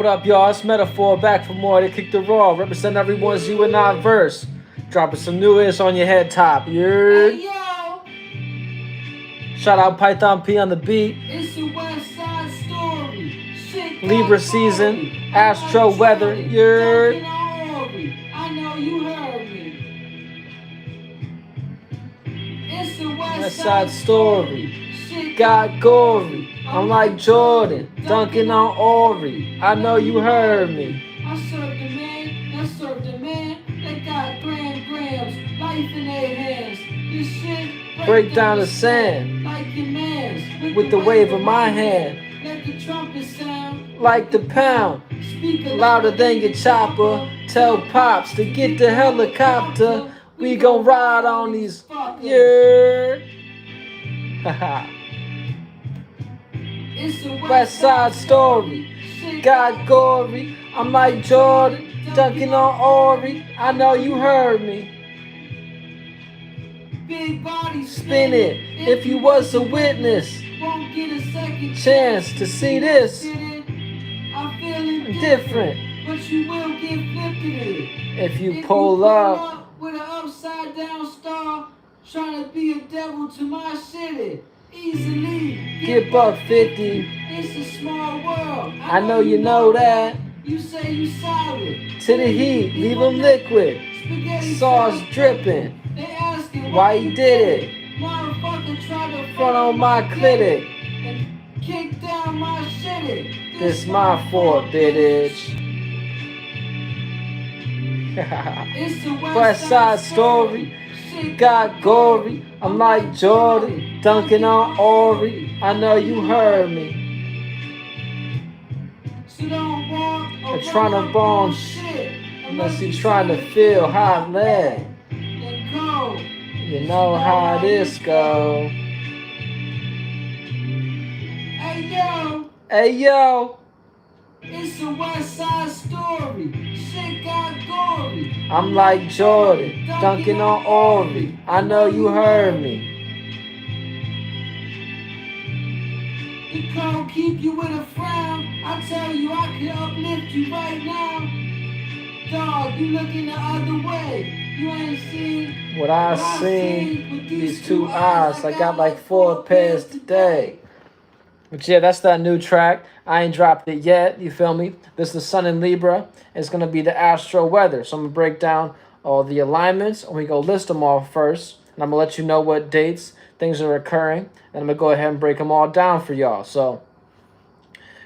What up, y'all? It's Metaphor back for more to kick the raw. Represent everyone's you and I verse. Dropping some new hits on your head top. Hey, You yo, Shout out Python P on the beat. it's the West Side Story. Shit Libra got season. gory. Astro weather. You Dunkin' on Ori. I know you heard me. It's the West West Side Side Story. Story. Shit Got gory. I'm like Jordan. Dunking on Ori. I know you heard me. I serve the man, that serve the man. They got grams, life in their hands. This shit Break down the sand. like your man's. With the wave of my hand. Let the trumpet sound Like the pound. Speak Louder than your chopper. Tell Pops to get the helicopter. We gon' ride on these. Yeah. Haha. It's the West Side Story. Got gory. I'm like Jordan. Dunking on Ori. I know you heard me. Big body Spin it. If you was a witness. won't get a second Chance to see this. I'm feeling Different. but you will get flipped in it. If you pull up. with an upside down star, trying to be a devil to my city. Easily Get buck 50. It's a small world. I know you know that. You say you sorry. To the heat. Leave 'em liquid. Spaghetti Sauce dripping. They asking Why you did it? Motherfucker tried to Front on my clinic. and kick down my shitty. This my phor, bitch. It's the West Side Story. Shit Got gory. I'm like Jordan. Dunking on Ori. I know you heard me. So don't want I'm trying to bomb shit unless you trying to feel hot lead. Then go. You know how this go. Hey yo, Hey yo. it's the West Side Story. Shit got gory. I'm like Jordan. Dunking on Ori. I know you heard me. The code keep you with a frown. I tell you, I can uplift you right now. Dog, you looking the other way. You ain't seen What I seen with these two eyes. I got like 4 pairs today. But yeah, that's that new track. I ain't dropped it yet. You feel me? This is the Sun in Libra. It's going to be the astro weather. So I'm going to break down all the alignments. And we go list them all first. And I'm going to let you know what dates things are occurring. And I'm going to go ahead and break them all down for y'all. So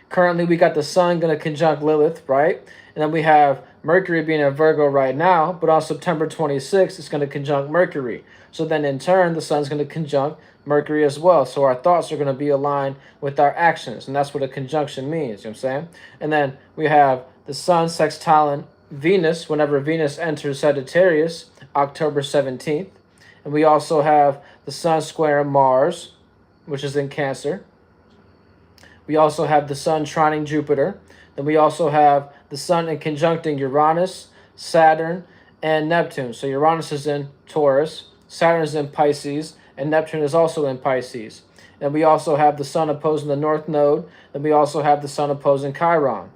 currently we got the Sun going to conjunct Lilith, right? And then we have Mercury being in Virgo right now. But on September 26th, it's going to conjunct Mercury. So then in turn, the Sun's going to conjunct Mercury as well. So our thoughts are going to be aligned with our actions. And that's what a conjunction means, you know what I'm saying? And then we have the Sun sextiling Venus whenever Venus enters Sagittarius, October 17th. And we also have the Sun squaring Mars, which is in Cancer. We also have the Sun trining Jupiter. Then we also have the Sun in conjuncting Uranus, Saturn, and Neptune. So Uranus is in Taurus, Saturn is in Pisces, and Neptune is also in Pisces. And we also have the Sun opposing the North Node. Then we also have the Sun opposing Chiron.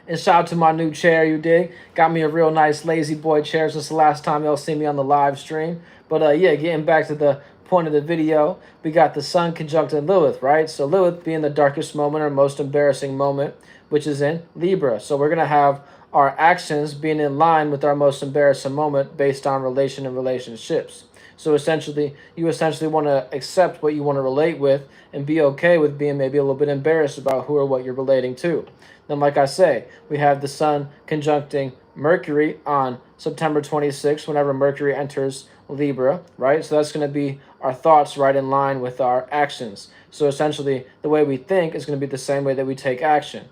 And shout out to my new chair, you dig? Got me a real nice lazy boy chair since the last time y'all see me on the live stream. But yeah, getting back to the point of the video, we got the Sun conjuncting Lilith, right? So Lilith being the darkest moment or most embarrassing moment, which is in Libra. So we're going to have our actions being in line with our most embarrassing moment based on relation and relationships. So essentially, you essentially want to accept what you want to relate with and be okay with being maybe a little bit embarrassed about who or what you're relating to. Then, like I say, we have the Sun conjuncting Mercury on September 26th, whenever Mercury enters Libra, right? So that's going to be our thoughts right in line with our actions. So essentially, the way we think is going to be the same way that we take action.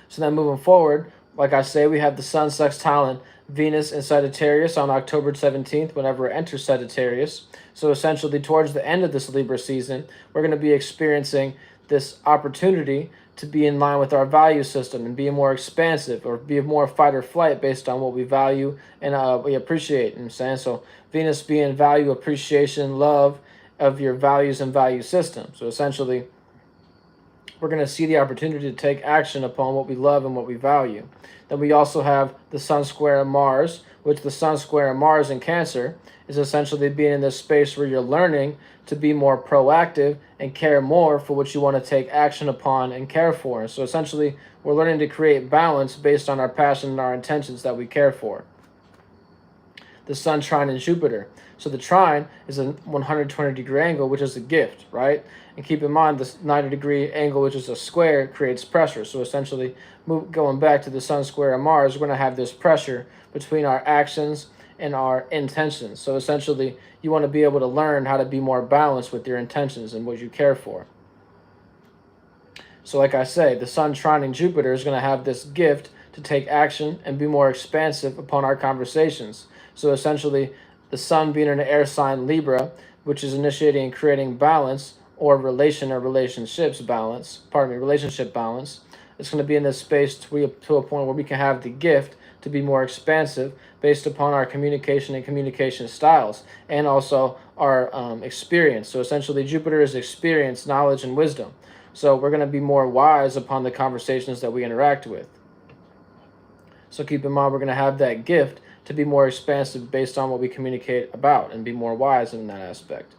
So then moving forward, like I say, we have the Sun sextiling Venus in Sagittarius on October 17th, whenever it enters Sagittarius. So essentially, towards the end of this Libra season, we're going to be experiencing this opportunity to be in line with our value system and be more expansive or be more fight or flight based on what we value and we appreciate. You know what I'm saying? So Venus being value, appreciation, love of your values and value system. So essentially, we're going to see the opportunity to take action upon what we love and what we value. Then we also have the Sun square Mars, which the Sun square Mars in Cancer is essentially being in this space where you're learning to be more proactive and care more for what you want to take action upon and care for. And so essentially, we're learning to create balance based on our passion and our intentions that we care for. The Sun trine in Jupiter. So the trine is a 120-degree angle, which is a gift, right? And keep in mind, this 90-degree angle, which is a square, creates pressure. So essentially, going back to the Sun square Mars, we're going to have this pressure between our actions and our intentions. So essentially, you want to be able to learn how to be more balanced with your intentions and what you care for. So like I say, the Sun trining Jupiter is going to have this gift to take action and be more expansive upon our conversations. So essentially, the Sun being in an air sign Libra, which is initiating and creating balance or relationship balance, it's going to be in this space to a point where we can have the gift to be more expansive based upon our communication and communication styles, and also our experience. So essentially, Jupiter is experience, knowledge, and wisdom. So we're going to be more wise upon the conversations that we interact with. So keep in mind, we're going to have that gift to be more expansive based on what we communicate about and be more wise in that aspect.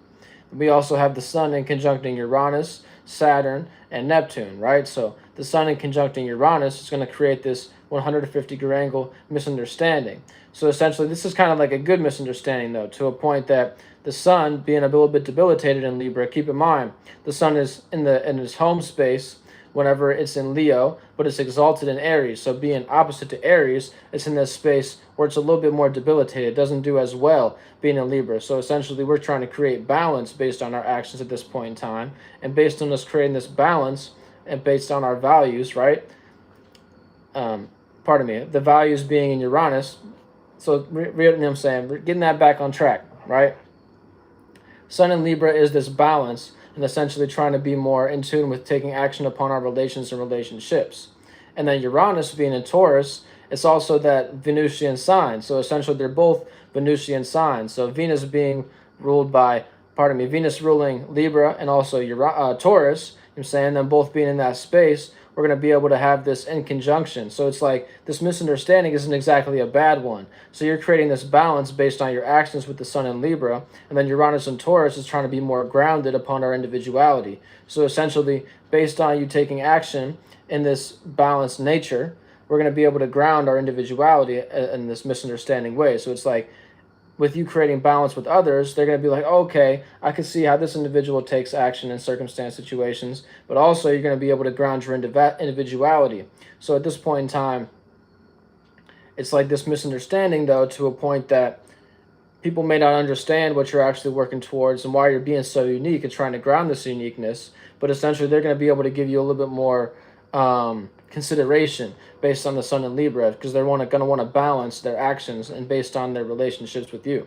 We also have the Sun in conjuncting Uranus, Saturn, and Neptune, right? So the Sun in conjuncting Uranus is going to create this 150-degree angle misunderstanding. So essentially, this is kind of like a good misunderstanding, though, to a point that the Sun being a little bit debilitated in Libra. Keep in mind, the Sun is in its home space whenever it's in Leo, but it's exalted in Aries. So being opposite to Aries, it's in this space where it's a little bit more debilitated. It doesn't do as well being in Libra. So essentially, we're trying to create balance based on our actions at this point in time. And based on us creating this balance and based on our values, right? The values being in Uranus. So, you know what I'm saying? We're getting that back on track, right? Sun in Libra is this balance and essentially trying to be more in tune with taking action upon our relations and relationships. And then Uranus being in Taurus, it's also that Venusian sign. So essentially, they're both Venusian signs. So Venus being ruled by, Venus ruling Libra and also Taurus, I'm saying, them both being in that space, we're going to be able to have this in conjunction. So it's like this misunderstanding isn't exactly a bad one. So you're creating this balance based on your actions with the Sun in Libra, and then Uranus and Taurus is trying to be more grounded upon our individuality. So essentially, based on you taking action in this balanced nature, we're going to be able to ground our individuality in this misunderstanding way. So it's like, with you creating balance with others, they're going to be like, okay, I can see how this individual takes action in circumstance situations, but also you're going to be able to ground your individuality. So at this point in time, it's like this misunderstanding, though, to a point that people may not understand what you're actually working towards and why you're being so unique and trying to ground this uniqueness, but essentially they're going to be able to give you a little bit more consideration based on the Sun in Libra, because they're going to want to balance their actions and based on their relationships with you.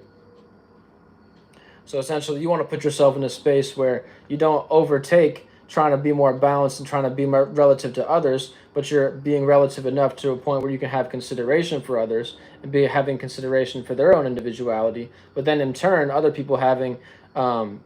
So essentially, you want to put yourself in a space where you don't overtake trying to be more balanced and trying to be more relative to others, but you're being relative enough to a point where you can have consideration for others and be having consideration for their own individuality, but then in turn, other people having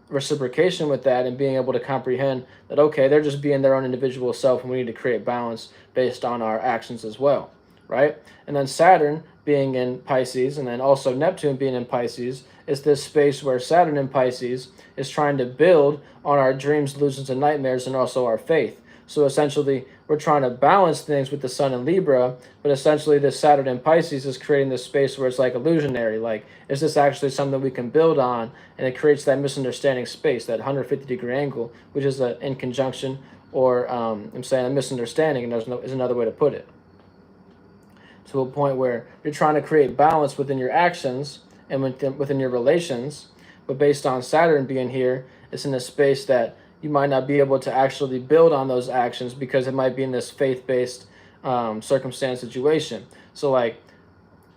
reciprocation with that and being able to comprehend that, okay, they're just being their own individual self and we need to create balance based on our actions as well, right? And then Saturn being in Pisces and then also Neptune being in Pisces is this space where Saturn in Pisces is trying to build on our dreams, delusions, and nightmares and also our faith. So essentially, we're trying to balance things with the Sun in Libra, but essentially this Saturn in Pisces is creating this space where it's like illusionary. Like, is this actually something we can build on? And it creates that misunderstanding space, that 150-degree angle, which is in conjunction or, I'm saying, a misunderstanding, and is another way to put it. To a point where you're trying to create balance within your actions and within your relations, but based on Saturn being here, it's in a space that you might not be able to actually build on those actions because it might be in this faith-based circumstance situation. So like,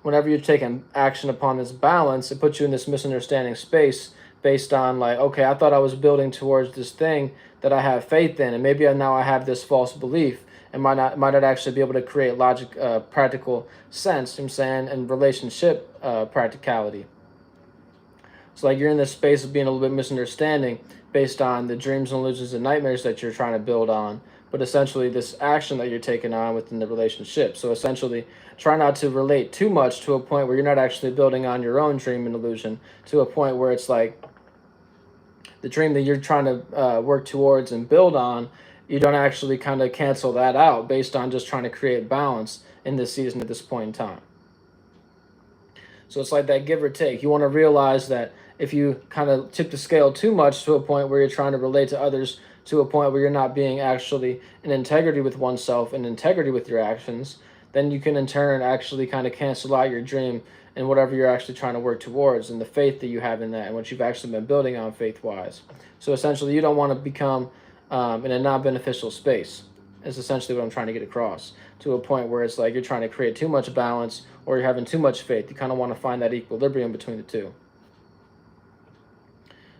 whenever you're taking action upon this balance, it puts you in this misunderstanding space based on like, okay, I thought I was building towards this thing that I have faith in, and maybe now I have this false belief and might not actually be able to create logic, practical sense, you know what I'm saying, and relationship practicality. So like you're in this space of being a little bit misunderstanding based on the dreams and illusions and nightmares that you're trying to build on, but essentially this action that you're taking on within the relationship. So essentially, try not to relate too much to a point where you're not actually building on your own dream and illusion, to a point where it's like the dream that you're trying to work towards and build on, you don't actually kind of cancel that out based on just trying to create balance in this season at this point in time. So it's like that give or take. You want to realize that if you kind of tip the scale too much to a point where you're trying to relate to others, to a point where you're not being actually in integrity with oneself and integrity with your actions, then you can in turn actually kind of cancel out your dream and whatever you're actually trying to work towards and the faith that you have in that and what you've actually been building on faith-wise. So essentially, you don't want to become in a non-beneficial space, is essentially what I'm trying to get across, to a point where it's like you're trying to create too much balance or you're having too much faith. You kind of want to find that equilibrium between the two.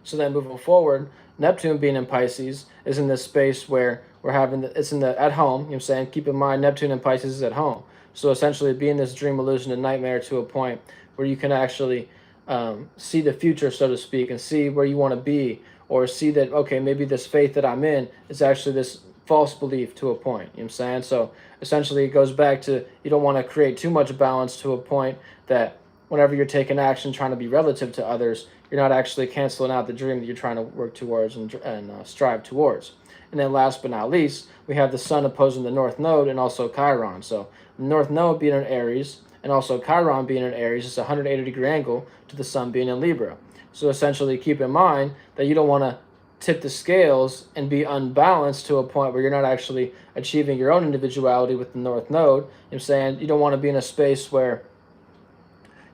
So then moving forward, Neptune being in Pisces is in this space where we're having, it's in the at home, you know what I'm saying? Keep in mind, Neptune in Pisces is at home. So essentially being this dream, illusion, and nightmare to a point where you can actually see the future, so to speak, and see where you want to be, or see that, okay, maybe this faith that I'm in is actually this false belief to a point, you know what I'm saying? So essentially it goes back to, you don't want to create too much balance to a point that whenever you're taking action, trying to be relative to others, you're not actually canceling out the dream that you're trying to work towards and strive towards. And then last but not least, we have the Sun opposing the North Node and also Chiron. So the North Node being in Aries and also Chiron being in Aries is a 180-degree angle to the Sun being in Libra. So essentially keep in mind that you don't want to tip the scales and be unbalanced to a point where you're not actually achieving your own individuality with the North Node. You know what I'm saying? You don't want to be in a space where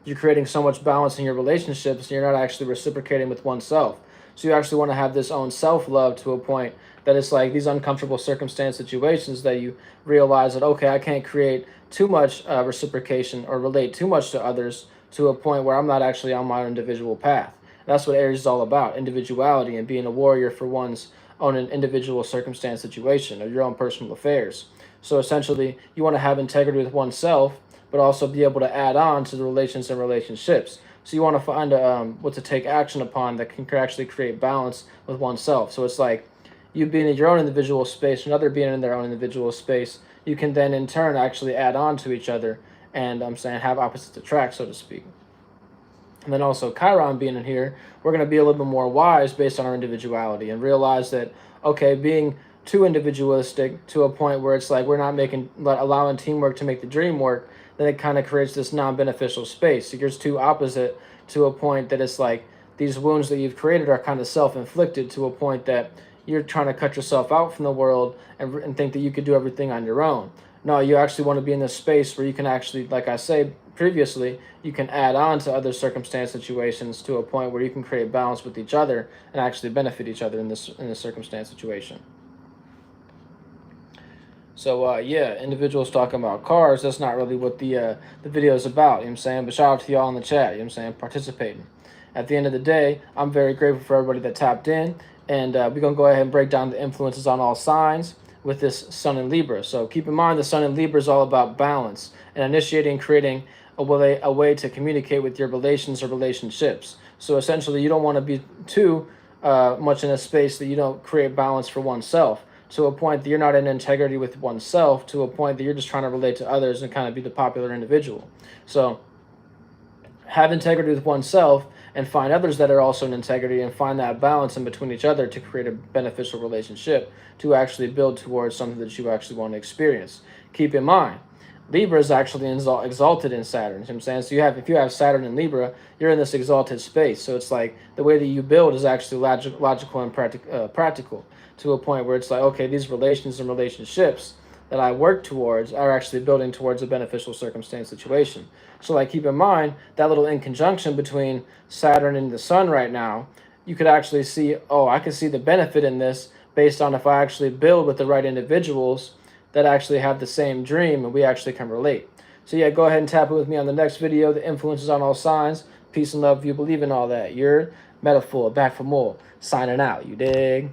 you're creating so much balance in your relationships and you're not actually reciprocating with oneself. So you actually want to have this own self-love to a point that it's like these uncomfortable circumstance situations that you realize that, okay, I can't create too much reciprocation or relate too much to others to a point where I'm not actually on my own individual path. That's what Aries is all about, individuality and being a warrior for one's own individual circumstance situation or your own personal affairs. So essentially, you want to have integrity with oneself, but also be able to add on to the relations and relationships. So you want to find what to take action upon that can actually create balance with oneself. So it's like you being in your own individual space, another being in their own individual space, you can then in turn actually add on to each other and I'm saying have opposites attract, so to speak. And then also Chiron being in here, we're going to be a little bit more wise based on our individuality and realize that, okay, being too individualistic to a point where it's like we're not allowing teamwork to make the dream work, then it kind of creates this non-beneficial space. It gets too opposite to a point that it's like these wounds that you've created are kind of self-inflicted to a point that you're trying to cut yourself out from the world and think that you could do everything on your own. No, you actually want to be in this space where you can actually, like I say previously, you can add on to other circumstance situations to a point where you can create balance with each other and actually benefit each other in this circumstance situation. So yeah, individuals talking about cars, that's not really what the video is about, you know what I'm saying? But shout out to y'all in the chat, you know what I'm saying, participating. At the end of the day, I'm very grateful for everybody that tapped in, and we're going to go ahead and break down the influences on all signs with this Sun in Libra. So keep in mind the Sun in Libra is all about balance and initiating, creating a way to communicate with your relations or relationships. So essentially, you don't want to be too much in a space that you don't create balance for oneself, to a point that you're not in integrity with oneself, to a point that you're just trying to relate to others and kind of be the popular individual. So have integrity with oneself and find others that are also in integrity and find that balance in between each other to create a beneficial relationship to actually build towards something that you actually want to experience. Keep in mind, Libra is actually exalted in Saturn. You know what I'm saying? So if you have Saturn in Libra, you're in this exalted space. So it's like the way that you build is actually logical and practical to a point where it's like, okay, these relations and relationships that I work towards are actually building towards a beneficial circumstance situation. So like keep in mind that little in conjunction between Saturn and the Sun right now, you could actually see, oh, I can see the benefit in this based on if I actually build with the right individuals that actually have the same dream and we actually can relate. So yeah, go ahead and tap in with me on the next video, the influences on all signs. Peace and love if you believe in all that. You're Metaphor, back for more. Signing out, you dig?